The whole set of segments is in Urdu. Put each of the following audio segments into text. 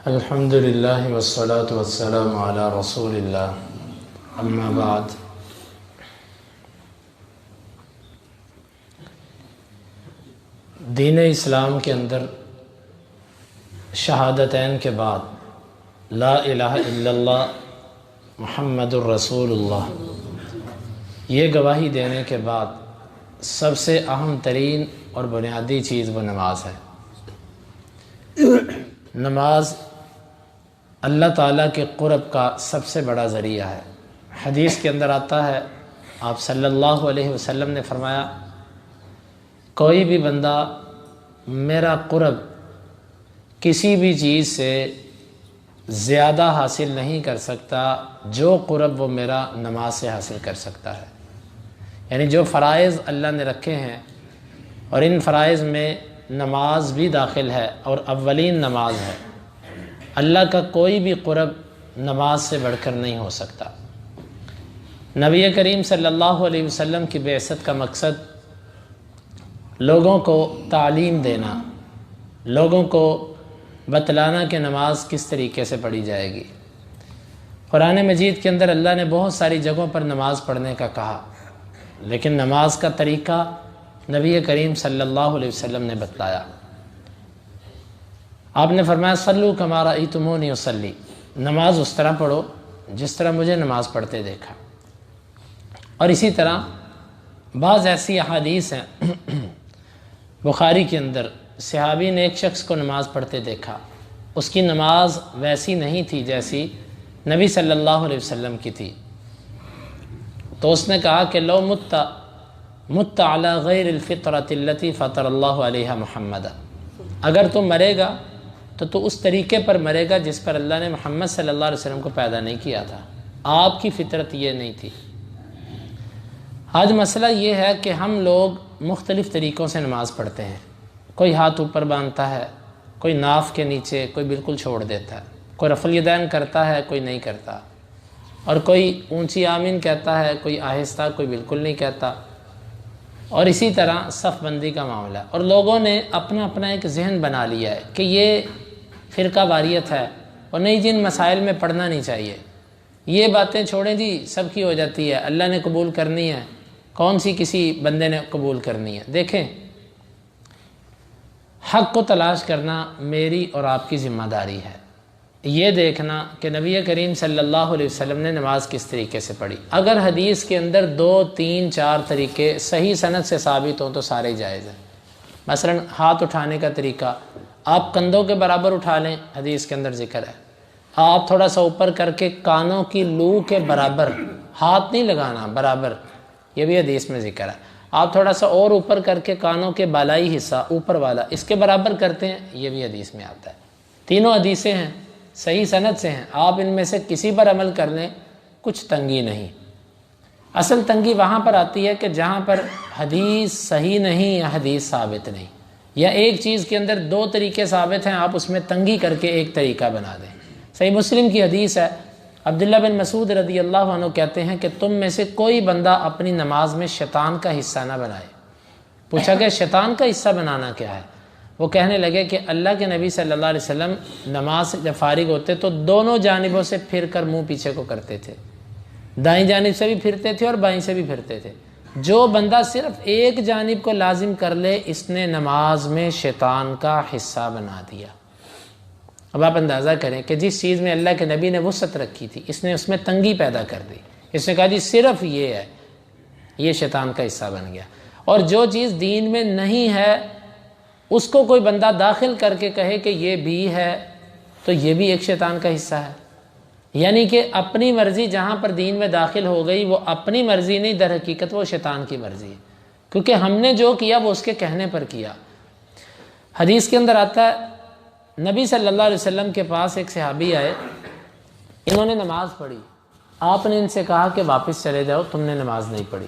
الحمد للہ والصلاة والسلام علی رسول اللہ اما بعد۔ دین اسلام کے اندر شہادتین کے بعد لا الہ الا اللہ محمد الرسول اللہ، یہ گواہی دینے کے بعد سب سے اہم ترین اور بنیادی چیز وہ نماز ہے۔ نماز اللہ تعالیٰ کے قرب کا سب سے بڑا ذریعہ ہے۔ حدیث کے اندر آتا ہے، آپ صلی اللہ علیہ وسلم نے فرمایا، کوئی بھی بندہ میرا قرب کسی بھی چیز سے زیادہ حاصل نہیں کر سکتا جو قرب وہ میرا نماز سے حاصل کر سکتا ہے۔ یعنی جو فرائض اللہ نے رکھے ہیں، اور ان فرائض میں نماز بھی داخل ہے اور اولین نماز ہے، اللہ کا کوئی بھی قرب نماز سے بڑھ کر نہیں ہو سکتا۔ نبی کریم صلی اللہ علیہ وسلم کی بعثت کا مقصد لوگوں کو تعلیم دینا، لوگوں کو بتلانا کہ نماز کس طریقے سے پڑھی جائے گی۔ قرآن مجید کے اندر اللہ نے بہت ساری جگہوں پر نماز پڑھنے کا کہا، لیکن نماز کا طریقہ نبی کریم صلی اللہ علیہ وسلم نے بتلایا۔ آپ نے فرمایا، صلو کما رأیتمونی اصلی، نماز اس طرح پڑھو جس طرح مجھے نماز پڑھتے دیکھا۔ اور اسی طرح بعض ایسی احادیث ہیں بخاری کے اندر، صحابی نے ایک شخص کو نماز پڑھتے دیکھا، اس کی نماز ویسی نہیں تھی جیسی نبی صلی اللہ علیہ وسلم کی تھی، تو اس نے کہا کہ لو مت علی غیر الفطرۃ التی فطر اللہ علیہ محمد، اگر تو مرے گا تو اس طریقے پر مرے گا جس پر اللہ نے محمد صلی اللہ علیہ وسلم کو پیدا نہیں کیا تھا، آپ کی فطرت یہ نہیں تھی۔ آج مسئلہ یہ ہے کہ ہم لوگ مختلف طریقوں سے نماز پڑھتے ہیں، کوئی ہاتھ اوپر باندھتا ہے، کوئی ناف کے نیچے، کوئی بالکل چھوڑ دیتا ہے، کوئی رفع الیدین کرتا ہے، کوئی نہیں کرتا، اور کوئی اونچی آمین کہتا ہے، کوئی آہستہ، کوئی بالکل نہیں کہتا، اور اسی طرح صف بندی کا معاملہ ہے۔ اور لوگوں نے اپنا اپنا ایک ذہن بنا لیا ہے کہ یہ فرقہ واریت ہے، اور نہیں جن مسائل میں پڑھنا نہیں چاہیے، یہ باتیں چھوڑیں جی، سب کی ہو جاتی ہے، اللہ نے قبول کرنی ہے، کون سی کسی بندے نے قبول کرنی ہے۔ دیکھیں، حق کو تلاش کرنا میری اور آپ کی ذمہ داری ہے، یہ دیکھنا کہ نبی کریم صلی اللہ علیہ وسلم نے نماز کس طریقے سے پڑھی۔ اگر حدیث کے اندر 2 3 4 طریقے صحیح سند سے ثابت ہوں تو سارے جائز ہیں۔ مثلا ہاتھ اٹھانے کا طریقہ، آپ کندھوں کے برابر اٹھا لیں، حدیث کے اندر ذکر ہے۔ آپ تھوڑا سا اوپر کر کے کانوں کی لو کے برابر، ہاتھ نہیں لگانا، برابر، یہ بھی حدیث میں ذکر ہے۔ آپ تھوڑا سا اور اوپر کر کے کانوں کے بالائی حصہ، اوپر والا، اس کے برابر کرتے ہیں، یہ بھی حدیث میں آتا ہے۔ تینوں حدیثیں ہیں، صحیح سند سے ہیں، آپ ان میں سے کسی پر عمل کر لیں، کچھ تنگی نہیں۔ اصل تنگی وہاں پر آتی ہے کہ جہاں پر حدیث صحیح نہیں یا حدیث ثابت نہیں، یا ایک چیز کے اندر 2 طریقے ثابت ہیں، آپ اس میں تنگی کر کے ایک طریقہ بنا دیں۔ صحیح مسلم کی حدیث ہے، عبداللہ بن مسعود رضی اللہ عنہ کہتے ہیں کہ تم میں سے کوئی بندہ اپنی نماز میں شیطان کا حصہ نہ بنائے۔ پوچھا کہ شیطان کا حصہ بنانا کیا ہے؟ وہ کہنے لگے کہ اللہ کے نبی صلی اللہ علیہ وسلم نماز سے جب فارغ ہوتے تو دونوں جانبوں سے پھر کر منہ پیچھے کو کرتے تھے، دائیں جانب سے بھی پھرتے تھے اور بائیں سے بھی پھرتے تھے۔ جو بندہ صرف ایک جانب کو لازم کر لے، اس نے نماز میں شیطان کا حصہ بنا دیا۔ اب آپ اندازہ کریں کہ جس چیز میں اللہ کے نبی نے وسعت رکھی تھی، اس نے اس میں تنگی پیدا کر دی، اس نے کہا جی صرف یہ ہے، یہ شیطان کا حصہ بن گیا۔ اور جو چیز دین میں نہیں ہے اس کو کوئی بندہ داخل کر کے کہے کہ یہ بھی ہے، تو یہ بھی ایک شیطان کا حصہ ہے۔ یعنی کہ اپنی مرضی جہاں پر دین میں داخل ہو گئی، وہ اپنی مرضی نہیں، در حقیقت وہ شیطان کی مرضی ہے، کیونکہ ہم نے جو کیا وہ اس کے کہنے پر کیا۔ حدیث کے اندر آتا ہے، نبی صلی اللہ علیہ وسلم کے پاس ایک صحابی آئے، انہوں نے نماز پڑھی، آپ نے ان سے کہا کہ واپس چلے جاؤ، تم نے نماز نہیں پڑھی۔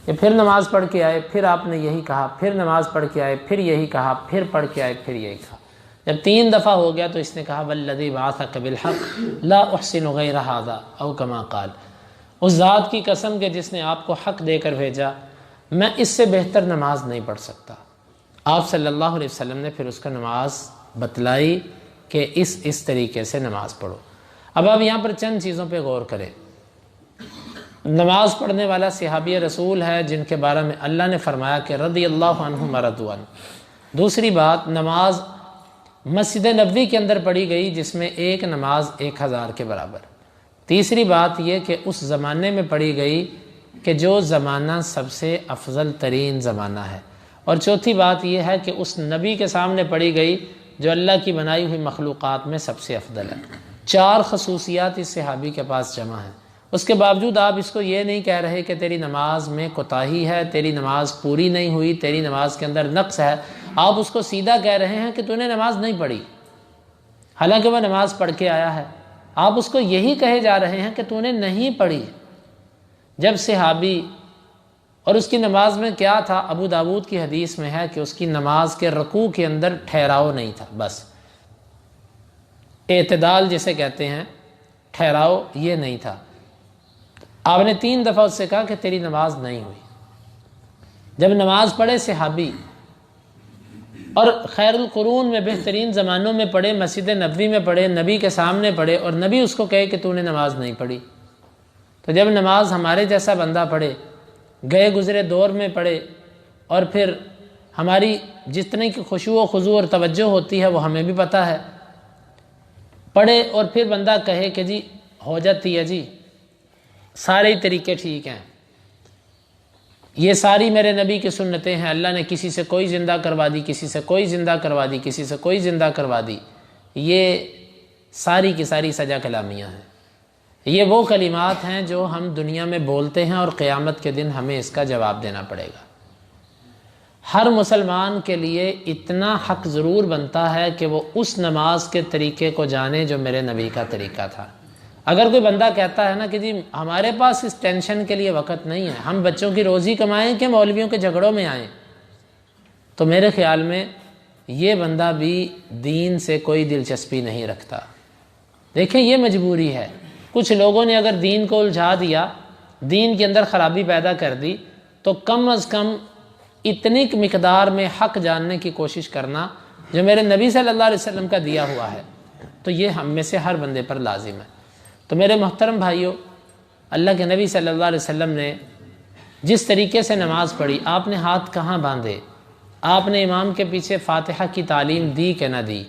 یہ پھر نماز پڑھ کے آئے، پھر آپ نے یہی کہا، پھر نماز پڑھ کے آئے، پھر یہی کہا، پھر پڑھ کے آئے، پھر یہی کہا۔ جب 3 دفعہ ہو گیا تو اس نے کہا، والذی بعثک بالحق لا احسن غیر ھذا او کما قال، اس ذات کی قسم کہ جس نے آپ کو حق دے کر بھیجا، میں اس سے بہتر نماز نہیں پڑھ سکتا۔ آپ صلی اللہ علیہ وسلم نے پھر اس کا نماز بتلائی، کہ اس طریقے سے نماز پڑھو۔ اب آپ یہاں پر چند چیزوں پہ غور کریں۔ نماز پڑھنے والا صحابی رسول ہے جن کے بارے میں اللہ نے فرمایا کہ رضی اللہ عنہم ورضوا عنہ۔ دوسری بات، نماز مسجد نبوی کے اندر پڑھی گئی جس میں ایک نماز 1000 کے برابر۔ تیسری بات یہ کہ اس زمانے میں پڑھی گئی کہ جو زمانہ سب سے افضل ترین زمانہ ہے۔ اور چوتھی بات یہ ہے کہ اس نبی کے سامنے پڑھی گئی جو اللہ کی بنائی ہوئی مخلوقات میں سب سے افضل ہے۔ 4 خصوصیات اس صحابی کے پاس جمع ہیں۔ اس کے باوجود آپ اس کو یہ نہیں کہہ رہے کہ تیری نماز میں کوتاہی ہے، تیری نماز پوری نہیں ہوئی، تیری نماز کے اندر نقص ہے۔ آپ اس کو سیدھا کہہ رہے ہیں کہ تو نے نماز نہیں پڑھی، حالانکہ وہ نماز پڑھ کے آیا ہے۔ آپ اس کو یہی کہے جا رہے ہیں کہ تو نے نہیں پڑھی۔ جب صحابی اور اس کی نماز میں کیا تھا، ابو داود کی حدیث میں ہے کہ اس کی نماز کے رکوع کے اندر ٹھہراؤ نہیں تھا، بس اعتدال جسے کہتے ہیں، ٹھہراؤ یہ نہیں تھا۔ آپ نے 3 دفعہ اس سے کہا کہ تیری نماز نہیں ہوئی۔ جب نماز پڑھے صحابی اور خیر القرون میں بہترین زمانوں میں پڑھے، مسجد نبوی میں پڑھے، نبی کے سامنے پڑھے، اور نبی اس کو کہے کہ تو نے نماز نہیں پڑھی، تو جب نماز ہمارے جیسا بندہ پڑھے، گئے گزرے دور میں پڑھے، اور پھر ہماری جتنے کی خشوع و خضوع اور توجہ ہوتی ہے وہ ہمیں بھی پتہ ہے، پڑھے اور پھر بندہ کہے کہ جی ہو جاتی ہے، جی سارے طریقے ٹھیک ہیں، یہ ساری میرے نبی کی سنتیں ہیں، اللہ نے کسی سے کوئی زندہ کروا دی، کسی سے کوئی زندہ کروا دی، کسی سے کوئی زندہ کروا دی، یہ ساری کی ساری سجا کلامیاں ہیں۔ یہ وہ کلمات ہیں جو ہم دنیا میں بولتے ہیں اور قیامت کے دن ہمیں اس کا جواب دینا پڑے گا۔ ہر مسلمان کے لیے اتنا حق ضرور بنتا ہے کہ وہ اس نماز کے طریقے کو جانے جو میرے نبی کا طریقہ تھا۔ اگر کوئی بندہ کہتا ہے نا کہ جی ہمارے پاس اس ٹینشن کے لیے وقت نہیں ہے، ہم بچوں کی روزی کمائیں کہ مولویوں کے جھگڑوں میں آئیں، تو میرے خیال میں یہ بندہ بھی دین سے کوئی دلچسپی نہیں رکھتا۔ دیکھیں یہ مجبوری ہے، کچھ لوگوں نے اگر دین کو الجھا دیا، دین کے اندر خرابی پیدا کر دی، تو کم از کم اتنی مقدار میں حق جاننے کی کوشش کرنا جو میرے نبی صلی اللہ علیہ وسلم کا دیا ہوا ہے، تو یہ ہم میں سے ہر بندے پر لازم ہے۔ تو میرے محترم بھائیوں، اللہ کے نبی صلی اللہ علیہ وسلم نے جس طریقے سے نماز پڑھی، آپ نے ہاتھ کہاں باندھے، آپ نے امام کے پیچھے فاتحہ کی تعلیم دی کہ نہ دی،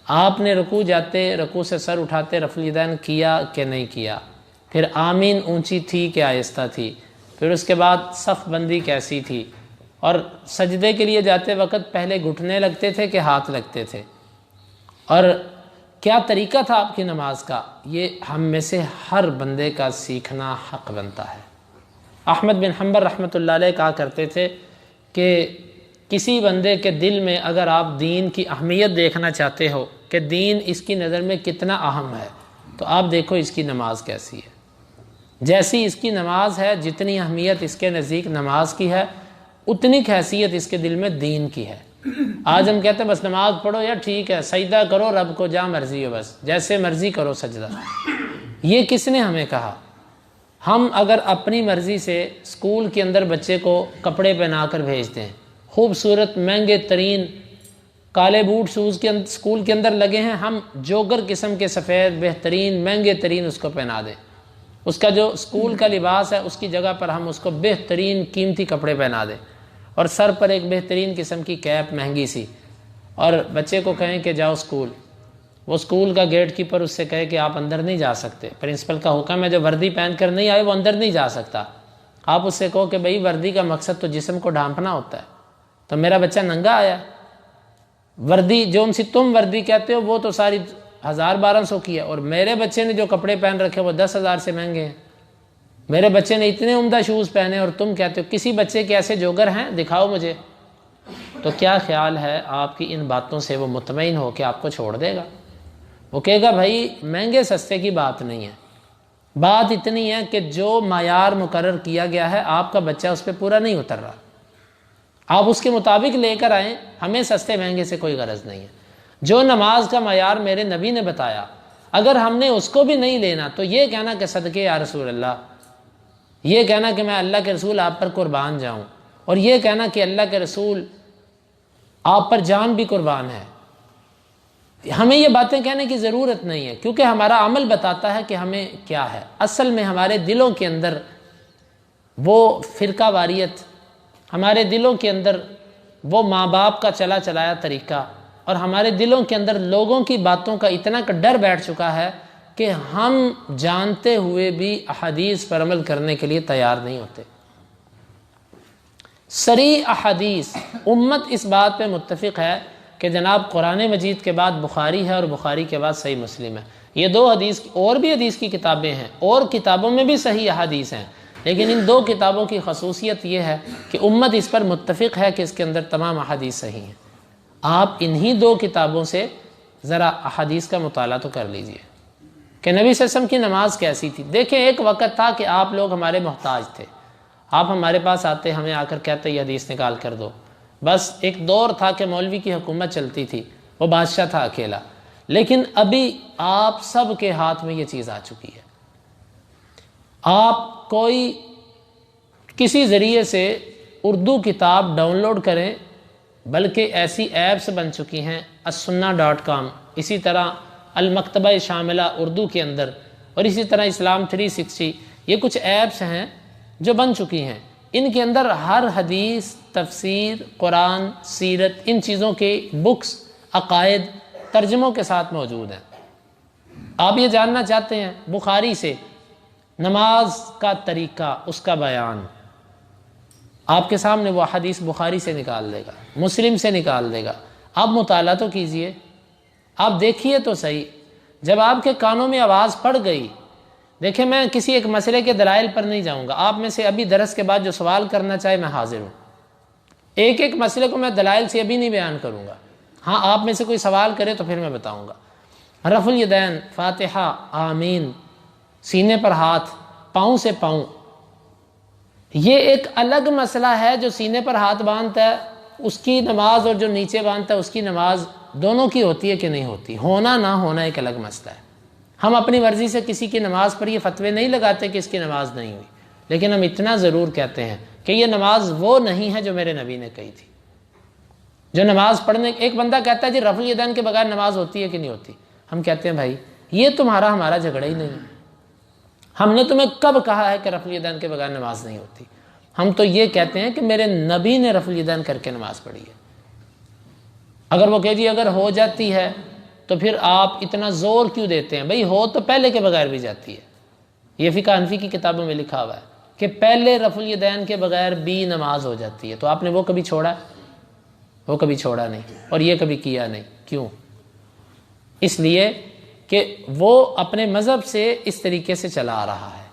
آپ نے رکوع جاتے رکوع سے سر اٹھاتے رفع الیدین کیا کہ نہیں کیا، پھر آمین اونچی تھی کہ آہستہ تھی، پھر اس کے بعد صف بندی کیسی تھی، اور سجدے کے لیے جاتے وقت پہلے گھٹنے لگتے تھے کہ ہاتھ لگتے تھے، اور کیا طریقہ تھا آپ کی نماز کا، یہ ہم میں سے ہر بندے کا سیکھنا حق بنتا ہے۔ احمد بن حنبل رحمۃ اللہ علیہ کہا کرتے تھے کہ کسی بندے کے دل میں اگر آپ دین کی اہمیت دیکھنا چاہتے ہو کہ دین اس کی نظر میں کتنا اہم ہے، تو آپ دیکھو اس کی نماز کیسی ہے۔ جیسی اس کی نماز ہے، جتنی اہمیت اس کے نزدیک نماز کی ہے، اتنی حیثیت اس کے دل میں دین کی ہے۔ آج ہم کہتے ہیں بس نماز پڑھو یا ٹھیک ہے، سجدہ کرو رب کو جہاں مرضی ہو، بس جیسے مرضی کرو سجدہ۔ یہ کس نے ہمیں کہا؟ ہم اگر اپنی مرضی سے اسکول کے اندر بچے کو کپڑے پہنا کر بھیجتے ہیں، خوبصورت مہنگے ترین کالے بوٹ شوز کے اسکول کے اندر لگے ہیں، ہم جوگر قسم کے سفید بہترین مہنگے ترین اس کو پہنا دیں، اس کا جو اسکول کا لباس ہے اس کی جگہ پر ہم اس کو بہترین قیمتی کپڑے پہنا دیں، اور سر پر ایک بہترین قسم کی کیپ مہنگی سی، اور بچے کو کہیں کہ جاؤ اسکول، وہ اسکول کا گیٹ کیپر اس سے کہے کہ آپ اندر نہیں جا سکتے، پرنسپل کا حکم ہے جو وردی پہن کر نہیں آئے وہ اندر نہیں جا سکتا۔ آپ اس سے کہو کہ بھئی وردی کا مقصد تو جسم کو ڈھانپنا ہوتا ہے، تو میرا بچہ ننگا آیا، وردی جو ان سے تم وردی کہتے ہو وہ تو ساری 1000-1200 کی ہے، اور میرے بچے نے جو کپڑے پہن رکھے وہ 10,000 سے مہنگے ہیں، میرے بچے نے اتنے عمدہ شوز پہنے اور تم کہتے ہو کسی بچے کے ایسے جوگر ہیں دکھاؤ مجھے۔ تو کیا خیال ہے آپ کی ان باتوں سے وہ مطمئن ہو کہ آپ کو چھوڑ دے گا؟ وہ کہے گا بھائی مہنگے سستے کی بات نہیں ہے، بات اتنی ہے کہ جو معیار مقرر کیا گیا ہے آپ کا بچہ اس پہ پورا نہیں اتر رہا، آپ اس کے مطابق لے کر آئیں، ہمیں سستے مہنگے سے کوئی غرض نہیں ہے۔ جو نماز کا معیار میرے نبی نے بتایا اگر ہم نے اس کو بھی نہیں لینا تو یہ کہنا کہ صدقے یا رسول اللہ، یہ کہنا کہ میں اللہ کے رسول آپ پر قربان جاؤں، اور یہ کہنا کہ اللہ کے رسول آپ پر جان بھی قربان ہے، ہمیں یہ باتیں کہنے کی ضرورت نہیں ہے، کیونکہ ہمارا عمل بتاتا ہے کہ ہمیں کیا ہے۔ اصل میں ہمارے دلوں کے اندر وہ فرقہ واریت، ہمارے دلوں کے اندر وہ ماں باپ کا چلا چلایا طریقہ، اور ہمارے دلوں کے اندر لوگوں کی باتوں کا اتنا ڈر بیٹھ چکا ہے کہ ہم جانتے ہوئے بھی احادیث پر عمل کرنے کے لیے تیار نہیں ہوتے۔ صریح احادیث، امت اس بات پہ متفق ہے کہ جناب قرآن مجید کے بعد بخاری ہے اور بخاری کے بعد صحیح مسلم ہے۔ یہ دو حدیث، اور بھی حدیث کی کتابیں ہیں اور کتابوں میں بھی صحیح احادیث ہیں، لیکن ان دو کتابوں کی خصوصیت یہ ہے کہ امت اس پر متفق ہے کہ اس کے اندر تمام احادیث صحیح ہیں۔ آپ انہی دو کتابوں سے ذرا احادیث کا مطالعہ تو کر لیجئے کہ نبی صلی اللہ علیہ وسلم کی نماز کیسی تھی۔ دیکھیں ایک وقت تھا کہ آپ لوگ ہمارے محتاج تھے، آپ ہمارے پاس آتے، ہمیں آ کر کہتے یہ حدیث نکال کر دو۔ بس ایک دور تھا کہ مولوی کی حکومت چلتی تھی، وہ بادشاہ تھا اکیلا، لیکن ابھی آپ سب کے ہاتھ میں یہ چیز آ چکی ہے۔ آپ کوئی کسی ذریعے سے اردو کتاب ڈاؤن لوڈ کریں، بلکہ ایسی ایپس بن چکی ہیں السنہ.com، اسی طرح المکتبہ شاملہ اردو کے اندر، اور اسی طرح اسلام 360، یہ کچھ ایپس ہیں جو بن چکی ہیں۔ ان کے اندر ہر حدیث، تفسیر، قرآن، سیرت، ان چیزوں کے بکس، عقائد، ترجموں کے ساتھ موجود ہیں۔ آپ یہ جاننا چاہتے ہیں بخاری سے نماز کا طریقہ، اس کا بیان، آپ کے سامنے وہ حدیث بخاری سے نکال دے گا، مسلم سے نکال دے گا۔ آپ مطالعہ تو کیجئے، آپ دیکھیے تو صحیح۔ جب آپ کے کانوں میں آواز پڑ گئی، دیکھیں میں کسی ایک مسئلے کے دلائل پر نہیں جاؤں گا، آپ میں سے ابھی درس کے بعد جو سوال کرنا چاہے میں حاضر ہوں۔ ایک ایک مسئلے کو میں دلائل سے ابھی نہیں بیان کروں گا، ہاں آپ میں سے کوئی سوال کرے تو پھر میں بتاؤں گا۔ رفع الیدین، فاتحہ، آمین، سینے پر ہاتھ، پاؤں سے پاؤں، یہ ایک الگ مسئلہ ہے۔ جو سینے پر ہاتھ باندھتا ہے اس کی نماز اور جو نیچے باندھتا ہے اس کی نماز دونوں کی ہوتی ہے کہ نہیں ہوتی، ہونا نہ ہونا ایک الگ مسئلہ ہے۔ ہم اپنی مرضی سے کسی کی نماز پر یہ فتوے نہیں لگاتے کہ اس کی نماز نہیں ہوئی، لیکن ہم اتنا ضرور کہتے ہیں کہ یہ نماز وہ نہیں ہے جو میرے نبی نے کہی تھی۔ جو نماز پڑھنے، ایک بندہ کہتا ہے جی رفع الیدین کے بغیر نماز ہوتی ہے کہ نہیں ہوتی، ہم کہتے ہیں بھائی یہ تمہارا ہمارا جھگڑا ہی نہیں ہے، ہم نے تمہیں کب کہا ہے کہ رفع الیدین کے بغیر نماز نہیں ہوتی؟ ہم تو یہ کہتے ہیں کہ میرے نبی نے رفع الیدین کر کے نماز پڑھی ہے۔ اگر وہ کہ جی اگر ہو جاتی ہے تو پھر آپ اتنا زور کیوں دیتے ہیں؟ بھئی ہو تو پہلے کے بغیر بھی جاتی ہے، یہ فقہ حنفی کی کتابوں میں لکھا ہوا ہے کہ پہلے رفع الیدین کے بغیر بھی نماز ہو جاتی ہے۔ تو آپ نے وہ کبھی چھوڑا؟ وہ کبھی چھوڑا نہیں، اور یہ کبھی کیا نہیں۔ کیوں؟ اس لیے کہ وہ اپنے مذہب سے اس طریقے سے چلا آ رہا ہے۔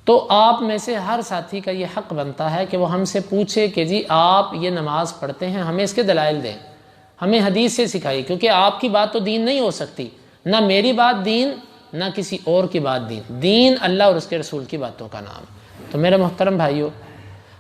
تو آپ میں سے ہر ساتھی کا یہ حق بنتا ہے کہ وہ ہم سے پوچھے کہ جی آپ یہ نماز پڑھتے ہیں، ہمیں اس کے دلائل دیں، ہمیں حدیث سے سکھائیے، کیونکہ آپ کی بات تو دین نہیں ہو سکتی، نہ میری بات دین، نہ کسی اور کی بات دین۔ دین اللہ اور اس کے رسول کی باتوں کا نام۔ تو میرے محترم بھائیو،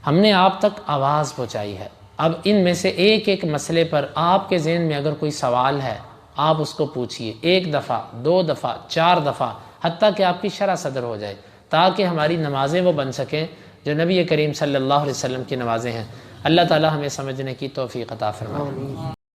ہم نے آپ تک آواز پہنچائی ہے، اب ان میں سے ایک ایک مسئلے پر آپ کے ذہن میں اگر کوئی سوال ہے آپ اس کو پوچھئے، 1 دفعہ، 2 دفعہ، 4 دفعہ، حتیٰ کہ آپ کی شرح صدر ہو جائے، تاکہ ہماری نمازیں وہ بن سکیں جو نبی کریم صلی اللہ علیہ وسلم کی نمازیں ہیں۔ اللہ تعالی ہمیں سمجھنے کی توفیق عطا فرمائے۔